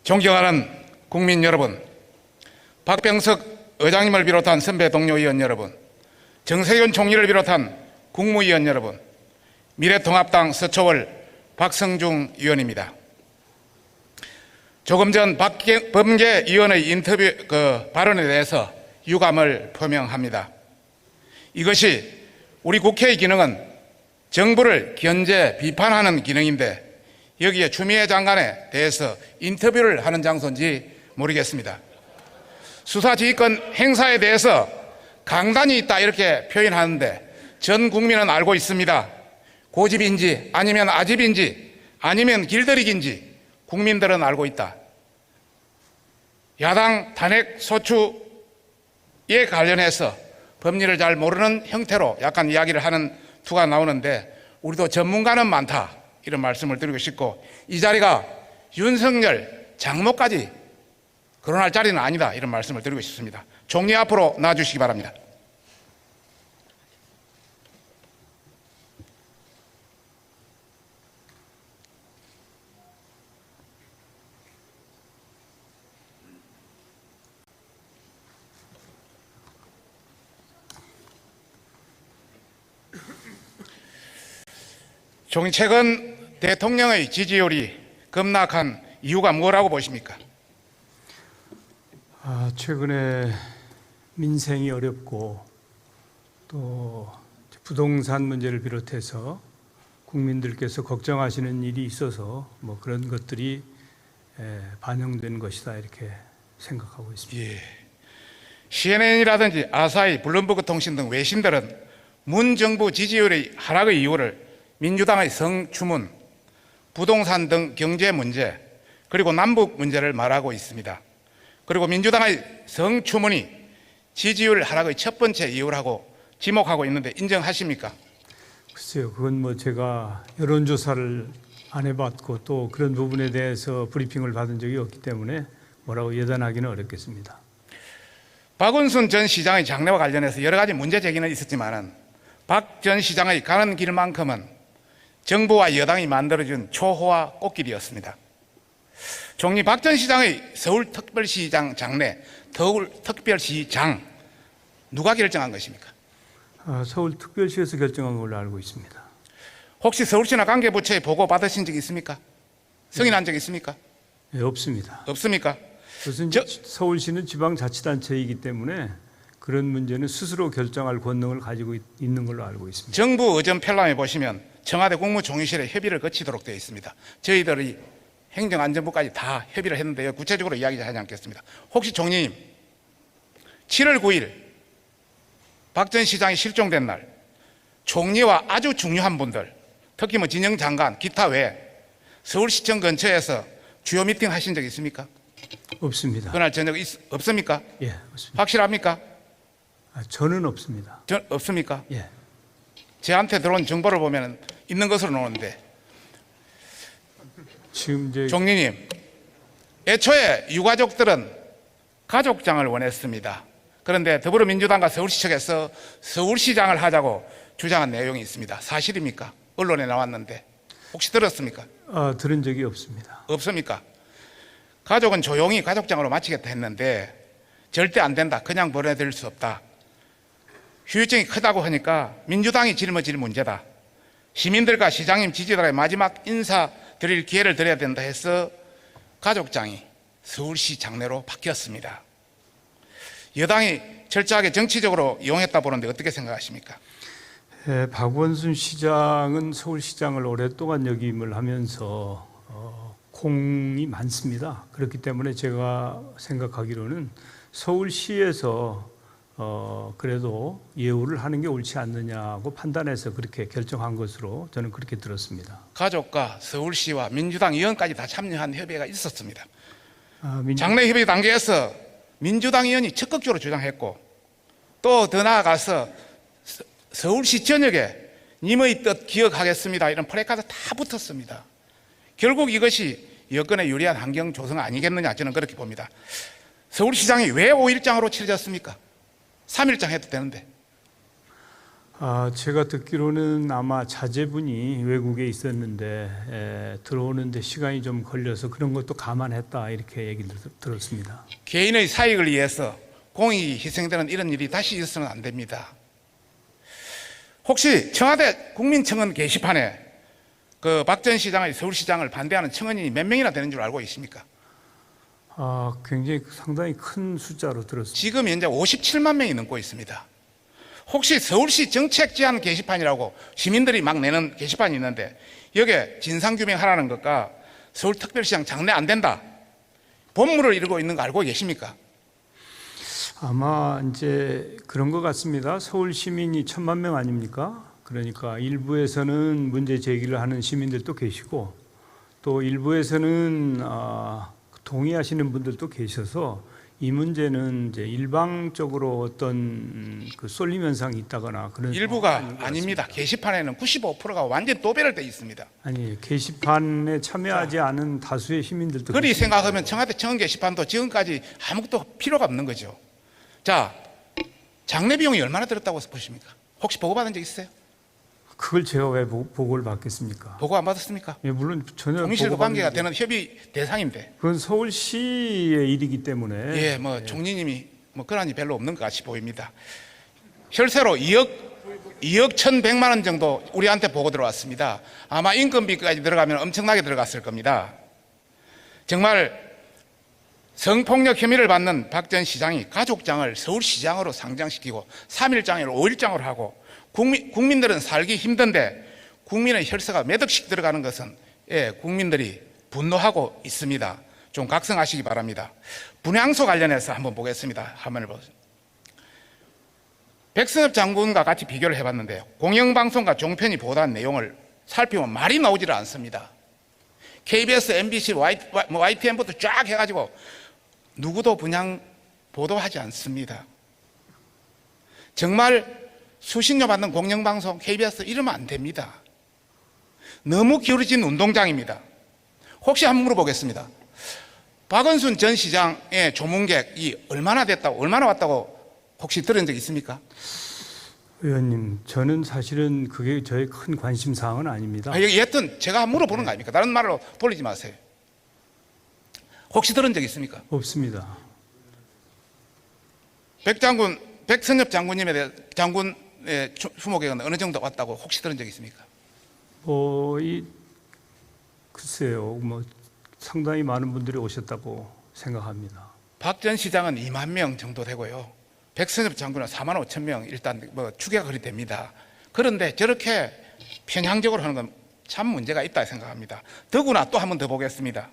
존경하는 국민 여러분, 박병석 의장님을 비롯한 선배 동료 의원 여러분, 정세균 총리를 비롯한 국무위원 여러분, 미래통합당 서초월 박성중 의원입니다. 조금 전 박범계 의원의 인터뷰 발언에 대해서 유감을 표명합니다. 이것이 우리 국회의 기능은 정부를 견제, 비판하는 기능인데 여기에 추미애 장관에 대해서 인터뷰를 하는 장소인지 모르겠습니다. 수사지휘권 행사에 대해서 강단이 있다 이렇게 표현하는데 전 국민은 알고 있습니다. 고집인지 아니면 아집인지 아니면 길들이기인지 국민들은 알고 있다. 야당 탄핵 소추에 관련해서 법리를 잘 모르는 형태로 약간 이야기를 하는 투가 나오는데 우리도 전문가는 많다 이런 말씀을 드리고 싶고, 이 자리가 윤석열 장모까지 거론할 자리는 아니다 이런 말씀을 드리고 싶습니다. 총리 앞으로 나와주시기 바랍니다. 총리, 최근 대통령의 지지율이 급락한 이유가 뭐라고 보십니까? 최근에 민생이 어렵고 또 부동산 문제를 비롯해서 국민들께서 걱정하시는 일이 있어서 뭐 그런 것들이 반영된 것이다 이렇게 생각하고 있습니다. CNN이라든지 아사히, 블룸버그 통신 등 외신들은 문 정부 지지율의 하락의 이유를 민주당의 성추문, 부동산 등 경제 문제, 그리고 남북 문제를 말하고 있습니다. 그리고 민주당의 성추문이 지지율 하락의 첫 번째 이유라고 지목하고 있는데 인정하십니까? 글쎄요, 그건 뭐 제가 여론조사를 안 해봤고 또 그런 부분에 대해서 브리핑을 받은 적이 없기 때문에 뭐라고 예단하기는 어렵겠습니다. 박원순 전 시장의 장래와 관련해서 여러 가지 문제 제기는 있었지만 박 전 시장의 가는 길만큼은 정부와 여당이 만들어준 초호화 꽃길이었습니다. 총리, 박 전 시장의 서울특별시장 장래, 서울특별시장 누가 결정한 것입니까? 서울특별시에서 결정한 걸로 알고 있습니다. 혹시 서울시나 관계부처에 보고 받으신 적 있습니까? 승인한 적 있습니까? 네, 없습니다. 없습니까? 그것은 서울시는 지방자치단체이기 때문에 그런 문제는 스스로 결정할 권능을 가지고 있는 걸로 알고 있습니다. 정부 의전 편람에 보시면 청와대 국무총리실에 협의를 거치도록 되어 있습니다. 저희들이 행정안전부까지 다 협의를 했는데요. 구체적으로 이야기하지 않겠습니다. 혹시 총리님, 7월 9일 박 전 시장이 실종된 날 총리와 아주 중요한 분들, 특히 뭐 진영 장관, 기타 외에 서울시청 근처에서 주요 미팅 하신 적 있습니까? 없습니다. 그날 저녁 없습니까? 예, 없습니다. 확실합니까? 저는 없습니다. 없습니까? 예. 제한테 들어온 정보를 보면 있는 것으로 나오는데, 지금 이제 총리님, 애초에 유가족들은 가족장을 원했습니다. 그런데 더불어민주당과 서울시 측에서 서울시장을 하자고 주장한 내용이 있습니다. 사실입니까? 언론에 나왔는데 혹시 들었습니까? 들은 적이 없습니다. 없습니까? 가족은 조용히 가족장으로 마치겠다 했는데 절대 안 된다, 그냥 보내드릴 수 없다, 후유증이 크다고 하니까 민주당이 짊어질 문제다, 시민들과 시장님 지지자의 마지막 인사 드릴 기회를 드려야 된다 해서 가족장이 서울시 장례로 바뀌었습니다. 여당이 철저하게 정치적으로 이용했다 보는데 어떻게 생각하십니까? 박원순 시장은 서울시장을 오랫동안 역임을 하면서 공이 많습니다. 그렇기 때문에 제가 생각하기로는 서울시에서 그래도 예우를 하는 게 옳지 않느냐고 판단해서 그렇게 결정한 것으로 저는 그렇게 들었습니다. 가족과 서울시와 민주당 의원까지 다 참여한 협의가 있었습니다. 장례 협의 단계에서 민주당 의원이 적극적으로 주장했고 또 더 나아가서 서울시 전역에 님의 뜻 기억하겠습니다 이런 플래카드 다 붙었습니다. 결국 이것이 여건에 유리한 환경 조성 아니겠느냐, 저는 그렇게 봅니다. 서울시장이 왜 5일장으로 치러졌습니까? 3일장 해도 되는데. 제가 듣기로는 아마 자제분이 외국에 있었는데 들어오는데 시간이 좀 걸려서 그런 것도 감안했다 이렇게 얘기를 들었습니다. 개인의 사익을 위해서 공익이 희생되는 이런 일이 다시 있어서는 안 됩니다. 혹시 청와대 국민청원 게시판에 그 박 전 시장의 서울시장을 반대하는 청원인이 몇 명이나 되는 줄 알고 계십니까? 굉장히 상당히 큰 숫자로 들었습니다. 지금 현재 57만 명이 넘고 있습니다. 혹시 서울시 정책 제안 게시판이라고 시민들이 막 내는 게시판이 있는데 여기에 진상규명하라는 것과 서울특별시장 장래 안 된다 본물을 이루고 있는 거 알고 계십니까? 아마 이제 그런 것 같습니다. 서울 시민이 1,000만 명 아닙니까? 그러니까 일부에서는 문제 제기를 하는 시민들도 계시고 또 일부에서는 동의하시는 분들도 계셔서 이 문제는 이제 일방적으로 어떤 그 쏠림 현상이 있다거나 그런 일부가 아닙니다. 게시판에는 95%가 완전 도배를 돼 있습니다. 아니 게시판에 참여하지 않은 다수의 시민들도 그리 계십니다. 생각하면 청와대 청원 게시판도 지금까지 아무것도 필요가 없는 거죠. 자, 장례 비용이 얼마나 들었다고 보십니까? 혹시 보고받은 적 있어요? 그걸 제가 왜 보고를 받겠습니까? 보고 안 받았습니까? 예, 물론 전혀 통일실과 보고받는 관계가 게- 되는 협의 대상인데. 그건 서울시의 일이기 때문에 예, 뭐 총리님이 뭐 그런 일이 별로 없는 것 같이 보입니다. 혈세로 2억 1,100만 원 정도 우리한테 보고 들어왔습니다. 아마 인건비까지 들어가면 엄청나게 들어갔을 겁니다. 정말 성폭력 혐의를 받는 박 전 시장이 가족장을 서울시장으로 상장시키고 3일장을 5일장으로 하고 국민들은 살기 힘든데 국민의 혈세가 몇 억씩 들어가는 것은 국민들이 분노하고 있습니다. 좀 각성하시기 바랍니다. 분향소 관련해서 한번 보겠습니다. 화면을 보세요. 백선엽 장군과 같이 비교를 해봤는데요. 공영방송과 종편이 보도한 내용을 살피면 말이 나오지를 않습니다. KBS, MBC, YTN부터 쫙 해가지고 누구도 분양 보도하지 않습니다. 정말 수신료 받는 공영방송 KBS 이러면 안 됩니다. 너무 기울어진 운동장입니다. 혹시 한번 물어보겠습니다. 박원순 전 시장의 조문객이 얼마나 왔다고 혹시 들은 적 있습니까? 의원님, 저는 사실은 그게 저의 큰 관심 사항은 아닙니다. 여튼 제가 물어보는 거 아닙니까? 다른 말로 돌리지 마세요. 혹시 들은 적 있습니까? 없습니다. 백선엽 장군님에 대해 장군의 추모객은 어느 정도 왔다고 혹시 들은 적 있습니까? 글쎄요, 상당히 많은 분들이 오셨다고 생각합니다. 박 전 시장은 2만 명 정도 되고요. 백선엽 장군은 4만 5천 명 일단 추계가 그리 됩니다. 그런데 저렇게 편향적으로 하는 건 참 문제가 있다 생각합니다. 더구나 또 한 번 더 보겠습니다.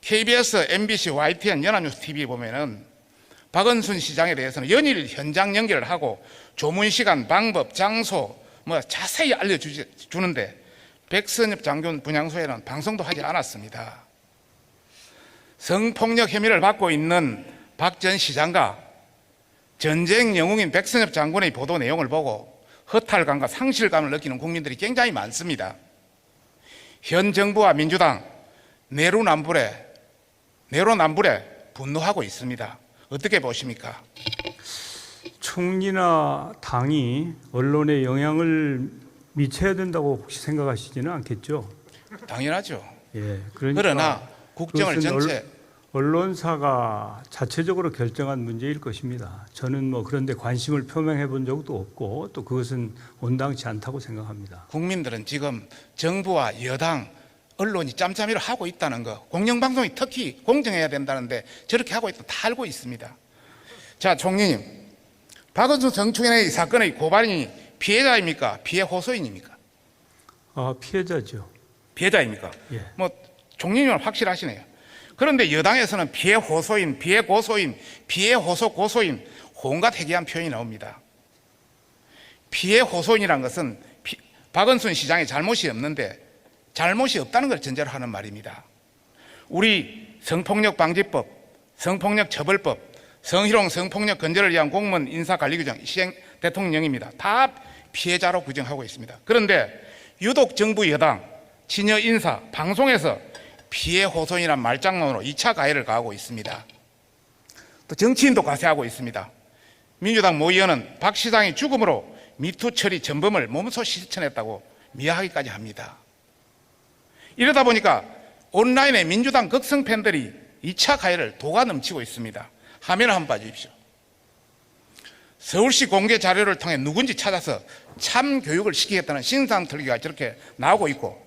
KBS, MBC, YTN, 연합뉴스 TV 보면은 박원순 시장에 대해서는 연일 현장 연결을 하고 조문 시간, 방법, 장소 자세히 알려주는데 백선엽 장군 분향소에는 방송도 하지 않았습니다. 성폭력 혐의를 받고 있는 박 전 시장과 전쟁 영웅인 백선엽 장군의 보도 내용을 보고 허탈감과 상실감을 느끼는 국민들이 굉장히 많습니다. 현 정부와 민주당 내로남불에 분노하고 있습니다. 어떻게 보십니까? 총리나 당이 언론에 영향을 미쳐야 된다고 혹시 생각하시지는 않겠죠? 당연하죠. 예, 그러나 국정을 그것은 전체 언론사가 자체적으로 결정한 문제일 것입니다. 저는 그런데 관심을 표명해 본 적도 없고 또 그것은 온당치 않다고 생각합니다. 국민들은 지금 정부와 여당 언론이 짬짬이로 하고 있다는 거, 공영방송이 특히 공정해야 된다는데 저렇게 하고 있다 다 알고 있습니다. 자, 총리님, 박원순 성추행의 사건의 고발인이 피해자입니까? 피해 호소인입니까? 피해자죠. 피해자입니까? 예. 총리님은 확실하시네요. 그런데 여당에서는 피해 호소인, 피해 고소인, 피해 호소 고소인 온갖 해괴한 표현이 나옵니다. 피해 호소인이란 것은 박원순 시장의 잘못이 없는데 잘못이 없다는 걸 전제로 하는 말입니다. 우리 성폭력방지법, 성폭력처벌법, 성희롱 성폭력 근절을 위한 공무원 인사관리규정 시행 대통령입니다. 다 피해자로 규정하고 있습니다. 그런데 유독 정부 여당, 친여 인사, 방송에서 피해 호소인이란 말장난으로 2차 가해를 가하고 있습니다. 또 정치인도 가세하고 있습니다. 민주당 모 의원은 박 시장의 죽음으로 미투 처리 전범을 몸소 실천했다고 미화하기까지 합니다. 이러다 보니까 온라인에 민주당 극성 팬들이 2차 가해를 도가 넘치고 있습니다. 화면을 한번 봐주십시오. 서울시 공개 자료를 통해 누군지 찾아서 참 교육을 시키겠다는 신상 털기가 저렇게 나오고 있고,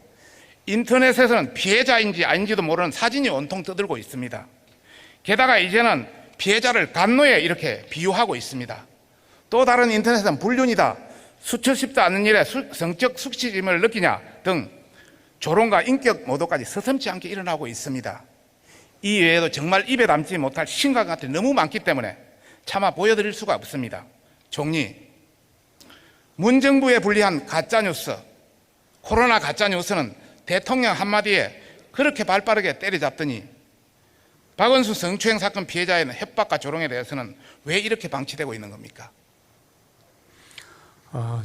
인터넷에서는 피해자인지 아닌지도 모르는 사진이 온통 떠들고 있습니다. 게다가 이제는 피해자를 간노에 이렇게 비유하고 있습니다. 또 다른 인터넷은 불륜이다, 수치십도 않는 일에 성적 수치심을 느끼냐 등 조롱과 인격 모독까지 서슴지 않게 일어나고 있습니다. 이 외에도 정말 입에 담지 못할 심각한 것들이 너무 많기 때문에 차마 보여드릴 수가 없습니다. 총리, 문정부에 불리한 가짜뉴스, 코로나 가짜뉴스는 대통령 한마디에 그렇게 발빠르게 때려잡더니 박원순 성추행 사건 피해자의 협박과 조롱에 대해서는 왜 이렇게 방치되고 있는 겁니까?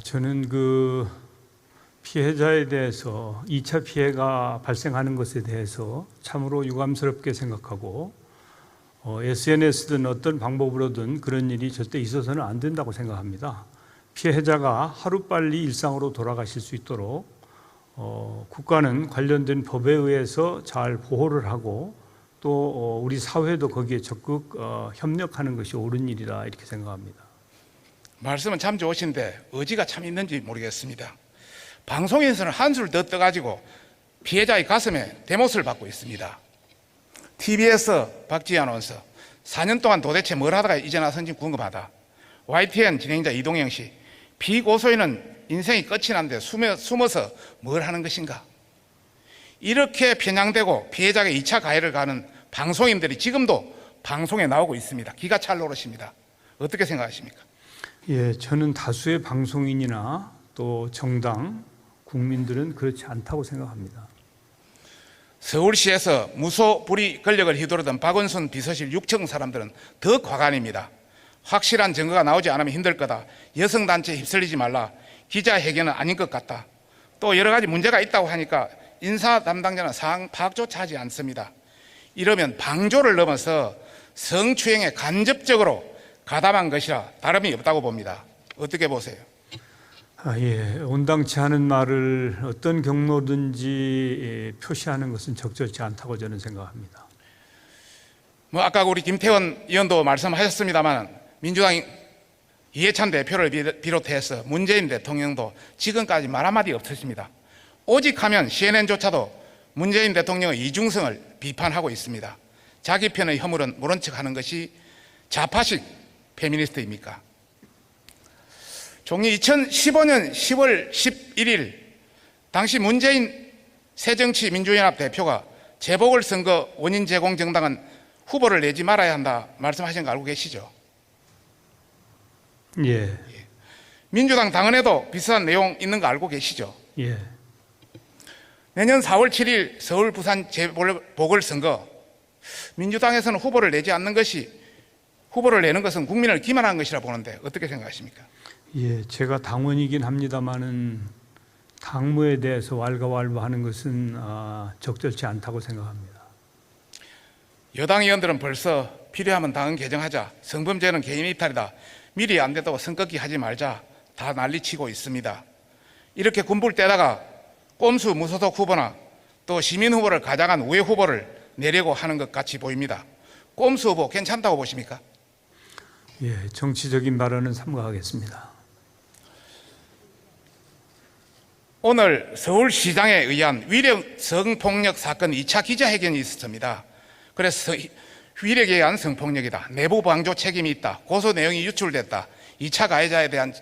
저는 그 피해자에 대해서 2차 피해가 발생하는 것에 대해서 참으로 유감스럽게 생각하고 SNS든 어떤 방법으로든 그런 일이 절대 있어서는 안 된다고 생각합니다. 피해자가 하루빨리 일상으로 돌아가실 수 있도록 국가는 관련된 법에 의해서 잘 보호를 하고 또 우리 사회도 거기에 적극 협력하는 것이 옳은 일이다 이렇게 생각합니다. 말씀은 참 좋으신데 의지가 참 있는지 모르겠습니다. 방송에서는 한술 더 떠가지고 피해자의 가슴에 대못을 받고 있습니다. TBS 박지희 아나운서, 4년 동안 도대체 뭘 하다가 이제 나선지 궁금하다. YTN 진행자 이동영 씨, 비고소인은 인생이 끝이 난데 숨어서 뭘 하는 것인가? 이렇게 편향되고 피해자가 2차 가해를 가는 방송인들이 지금도 방송에 나오고 있습니다. 기가 찰 노릇입니다. 어떻게 생각하십니까? 예, 저는 다수의 방송인이나 또 정당, 국민들은 그렇지 않다고 생각합니다. 서울시에서 무소불위 권력을 휘두르던 박원순 비서실 6층 사람들은 더 과간입니다. 확실한 증거가 나오지 않으면 힘들 거다. 여성단체에 휩쓸리지 말라. 기자회견은 아닌 것 같다. 또 여러 가지 문제가 있다고 하니까 인사 담당자는 사항 파악조차 하지 않습니다. 이러면 방조를 넘어서 성추행에 간접적으로 가담한 것이라 다름이 없다고 봅니다. 어떻게 보세요? 예, 온당치 않은 말을 어떤 경로든지 표시하는 것은 적절치 않다고 저는 생각합니다. 아까 우리 김태원 의원도 말씀하셨습니다만 민주당 이해찬 대표를 비롯해서 문재인 대통령도 지금까지 말 한마디 없으십니다. 오직 하면 CNN조차도 문재인 대통령의 이중성을 비판하고 있습니다. 자기 편의 허물은 모른 척하는 것이 좌파식 페미니스트입니까? 총리, 2015년 10월 11일 당시 문재인 새정치민주연합 대표가 재보궐선거 원인 제공 정당은 후보를 내지 말아야 한다 말씀하신 거 알고 계시죠? 예. 민주당 당헌에도 비슷한 내용 있는 거 알고 계시죠? 예. 내년 4월 7일 서울 부산 재보궐선거, 민주당에서는 후보를 내지 않는 것이, 후보를 내는 것은 국민을 기만한 것이라 보는데 어떻게 생각하십니까? 예, 제가 당원이긴 합니다만은 당무에 대해서 왈가왈부하는 것은 적절치 않다고 생각합니다. 여당 의원들은 벌써 필요하면 당헌 개정하자, 성범죄는 개인 이탈이다, 미리 안 됐다고 선긋기 하지 말자 다 난리치고 있습니다. 이렇게 군불대다가 꼼수 무소속 후보나 또 시민 후보를 가장한 우회 후보를 내려고 하는 것 같이 보입니다. 꼼수 후보 괜찮다고 보십니까? 예, 정치적인 발언은 삼가하겠습니다. 오늘 서울시장에 의한 위력 성폭력 사건 2차 기자회견이 있었습니다. 그래서 위력에 의한 성폭력이다, 내부 방조 책임이 있다, 고소 내용이 유출됐다, 2차 가해자에 대한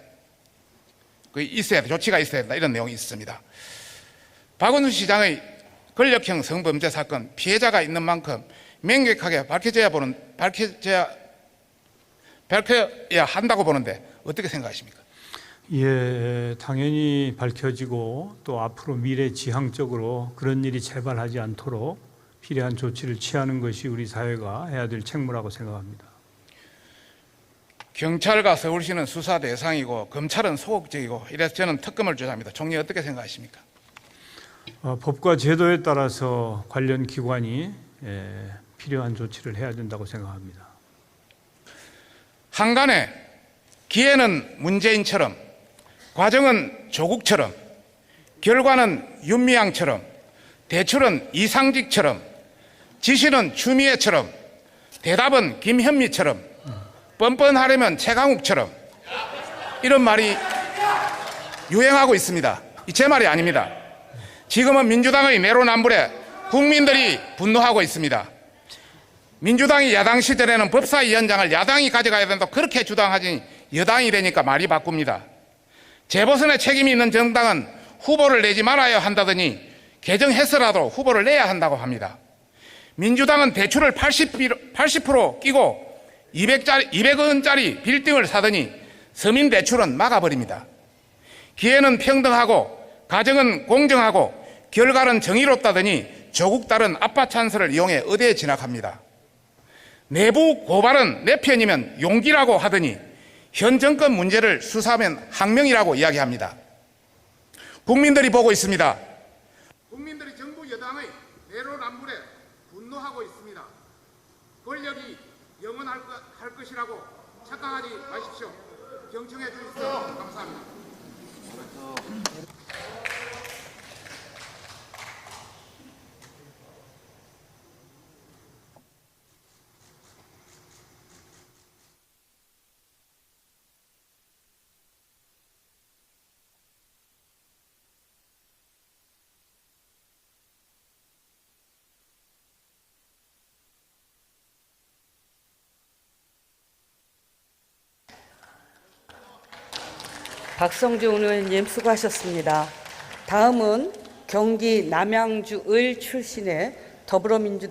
조치가 있어야 된다, 이런 내용이 있습니다. 박원순 시장의 권력형 성범죄 사건 피해자가 있는 만큼 명백하게 밝혀져야 한다고 보는데 어떻게 생각하십니까? 예, 당연히 밝혀지고 또 앞으로 미래지향적으로 그런 일이 재발하지 않도록 필요한 조치를 취하는 것이 우리 사회가 해야 될 책무라고 생각합니다. 경찰과 서울시는 수사 대상이고 검찰은 소극적이고 이래서 저는 특검을 주장합니다. 총리 어떻게 생각하십니까? 법과 제도에 따라서 관련 기관이 필요한 조치를 해야 된다고 생각합니다. 한간에 기회는 문재인처럼 과정은 조국처럼, 결과는 윤미향처럼, 대출은 이상직처럼, 지시는 추미애처럼, 대답은 김현미처럼, 뻔뻔하려면 최강욱처럼, 이런 말이 유행하고 있습니다. 제 말이 아닙니다. 지금은 민주당의 내로남불에 국민들이 분노하고 있습니다. 민주당이 야당 시절에는 법사위원장을 야당이 가져가야 된다고 그렇게 주장하니 여당이 되니까 말이 바꿉니다. 재보선에 책임이 있는 정당은 후보를 내지 말아야 한다더니 개정해서라도 후보를 내야 한다고 합니다. 민주당은 대출을 80% 끼고 200원짜리 빌딩을 사더니 서민 대출은 막아버립니다. 기회는 평등하고 가정은 공정하고 결과는 정의롭다더니 조국 따른 아빠 찬스를 이용해 의대에 진학합니다. 내부 고발은 내 편이면 용기라고 하더니 현 정권 문제를 수사하면 항명이라고 이야기합니다. 국민들이 보고 있습니다. 국민들이 정부 여당의 내로남불에 분노하고 있습니다. 권력이 영원할 것이라고 착각하지 마십시오. 경청해 주십시오. 감사합니다. 박성준 의원님 수고하셨습니다. 다음은 경기 남양주 을 출신의 더불어민주당